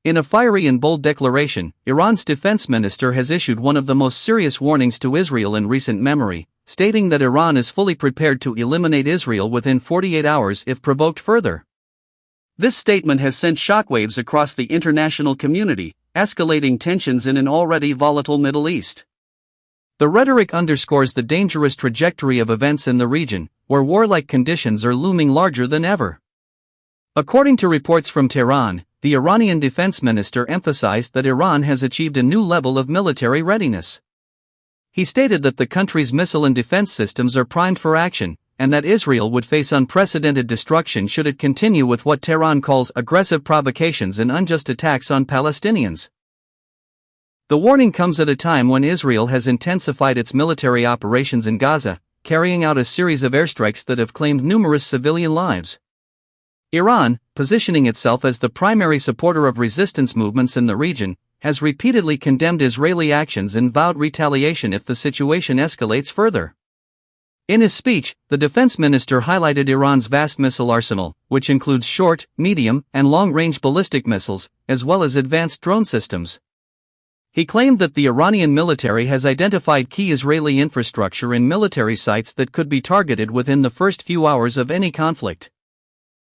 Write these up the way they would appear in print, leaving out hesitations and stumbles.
In a fiery and bold declaration, Iran's defense minister has issued one of the most serious warnings to Israel in recent memory, stating that Iran is fully prepared to eliminate Israel within 48 hours if provoked further. This statement has sent shockwaves across the international community, escalating tensions in an already volatile Middle East. The rhetoric underscores the dangerous trajectory of events in the region, where warlike conditions are looming larger than ever. According to reports from Tehran, the Iranian defense minister emphasized that Iran has achieved a new level of military readiness. He stated that the country's missile and defense systems are primed for action, and that Israel would face unprecedented destruction should it continue with what Tehran calls aggressive provocations and unjust attacks on Palestinians. The warning comes at a time when Israel has intensified its military operations in Gaza, carrying out a series of airstrikes that have claimed numerous civilian lives. Iran, positioning itself as the primary supporter of resistance movements in the region, has repeatedly condemned Israeli actions and vowed retaliation if the situation escalates further. In his speech, the defense minister highlighted Iran's vast missile arsenal, which includes short, medium, and long-range ballistic missiles, as well as advanced drone systems. He claimed that the Iranian military has identified key Israeli infrastructure and military sites that could be targeted within the first few hours of any conflict.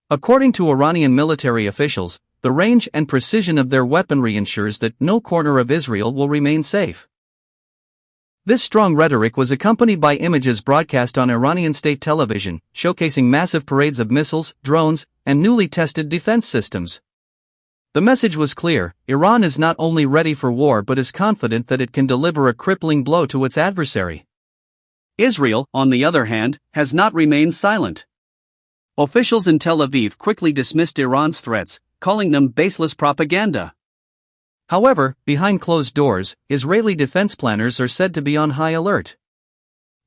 According to Iranian military officials, the range and precision of their weaponry ensures that no corner of Israel will remain safe. This strong rhetoric was accompanied by images broadcast on Iranian state television, showcasing massive parades of missiles, drones, and newly tested defense systems. The message was clear: Iran is not only ready for war but is confident that it can deliver a crippling blow to its adversary. Israel, on the other hand, has not remained silent. Officials in Tel Aviv quickly dismissed Iran's threats, calling them baseless propaganda. However, behind closed doors, Israeli defense planners are said to be on high alert.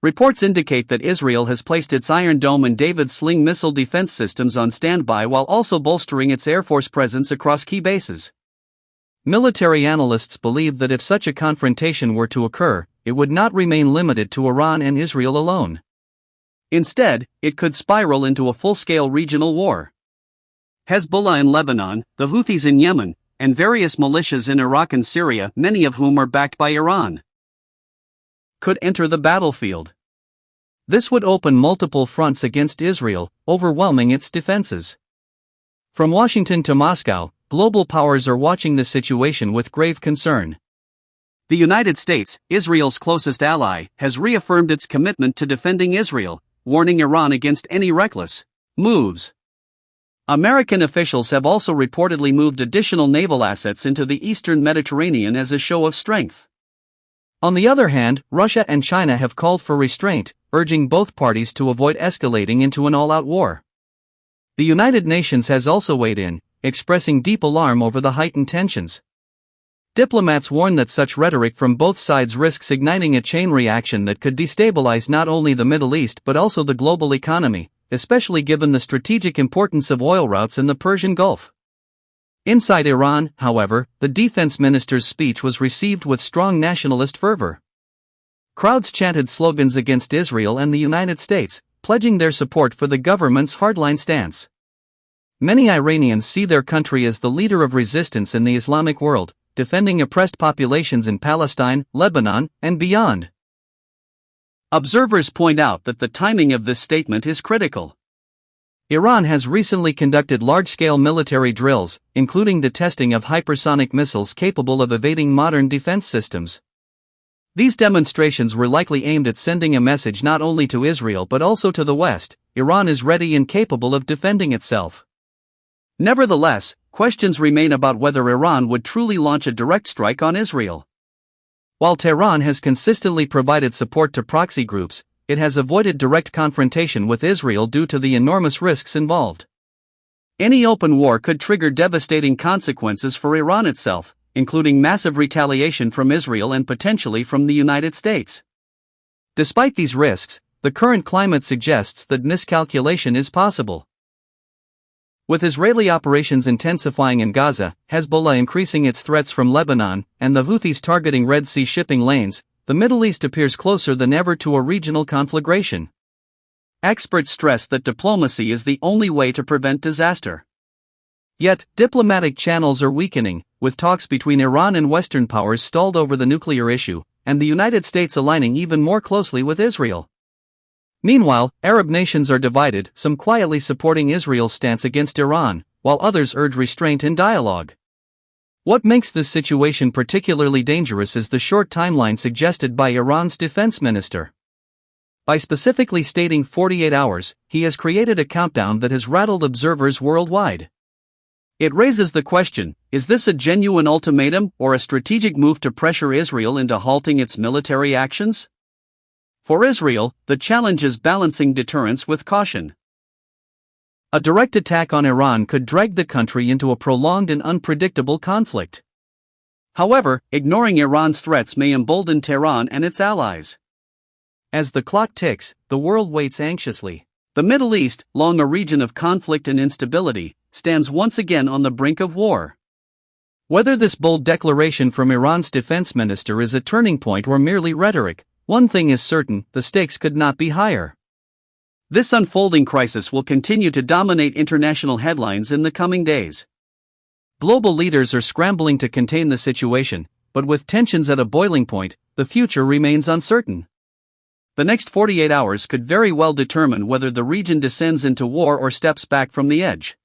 Reports indicate that Israel has placed its Iron Dome and David's Sling missile defense systems on standby while also bolstering its Air Force presence across key bases. Military analysts believe that if such a confrontation were to occur, it would not remain limited to Iran and Israel alone. Instead, it could spiral into a full-scale regional war. Hezbollah in Lebanon, the Houthis in Yemen, and various militias in Iraq and Syria, many of whom are backed by Iran, could enter the battlefield. This would open multiple fronts against Israel, overwhelming its defenses. From Washington to Moscow, global powers are watching the situation with grave concern. The United States, Israel's closest ally, has reaffirmed its commitment to defending Israel, warning Iran against any reckless moves. American officials have also reportedly moved additional naval assets into the eastern Mediterranean as a show of strength. On the other hand, Russia and China have called for restraint, urging both parties to avoid escalating into an all-out war. The United Nations has also weighed in, expressing deep alarm over the heightened tensions. Diplomats warn that such rhetoric from both sides risks igniting a chain reaction that could destabilize not only the Middle East but also the global economy, especially given the strategic importance of oil routes in the Persian Gulf. Inside Iran, however, the defense minister's speech was received with strong nationalist fervor. Crowds chanted slogans against Israel and the United States, pledging their support for the government's hardline stance. Many Iranians see their country as the leader of resistance in the Islamic world, defending oppressed populations in Palestine, Lebanon, and beyond. Observers point out that the timing of this statement is critical. Iran has recently conducted large-scale military drills, including the testing of hypersonic missiles capable of evading modern defense systems. These demonstrations were likely aimed at sending a message not only to Israel but also to the West: Iran is ready and capable of defending itself. Nevertheless, questions remain about whether Iran would truly launch a direct strike on Israel. While Tehran has consistently provided support to proxy groups, it has avoided direct confrontation with Israel due to the enormous risks involved. Any open war could trigger devastating consequences for Iran itself, including massive retaliation from Israel and potentially from the United States. Despite these risks, the current climate suggests that miscalculation is possible. With Israeli operations intensifying in Gaza, Hezbollah increasing its threats from Lebanon, and the Houthis targeting Red Sea shipping lanes, the Middle East appears closer than ever to a regional conflagration. Experts stress that diplomacy is the only way to prevent disaster. Yet, diplomatic channels are weakening, with talks between Iran and Western powers stalled over the nuclear issue, and the United States aligning even more closely with Israel. Meanwhile, Arab nations are divided, some quietly supporting Israel's stance against Iran, while others urge restraint and dialogue. What makes this situation particularly dangerous is the short timeline suggested by Iran's defense minister. By specifically stating 48 hours, he has created a countdown that has rattled observers worldwide. It raises the question, is this a genuine ultimatum or a strategic move to pressure Israel into halting its military actions? For Israel, the challenge is balancing deterrence with caution. A direct attack on Iran could drag the country into a prolonged and unpredictable conflict. However, ignoring Iran's threats may embolden Tehran and its allies. As the clock ticks, the world waits anxiously. The Middle East, long a region of conflict and instability, stands once again on the brink of war. Whether this bold declaration from Iran's defense minister is a turning point or merely rhetoric, one thing is certain: the stakes could not be higher. This unfolding crisis will continue to dominate international headlines in the coming days. Global leaders are scrambling to contain the situation, but with tensions at a boiling point, the future remains uncertain. The next 48 hours could very well determine whether the region descends into war or steps back from the edge.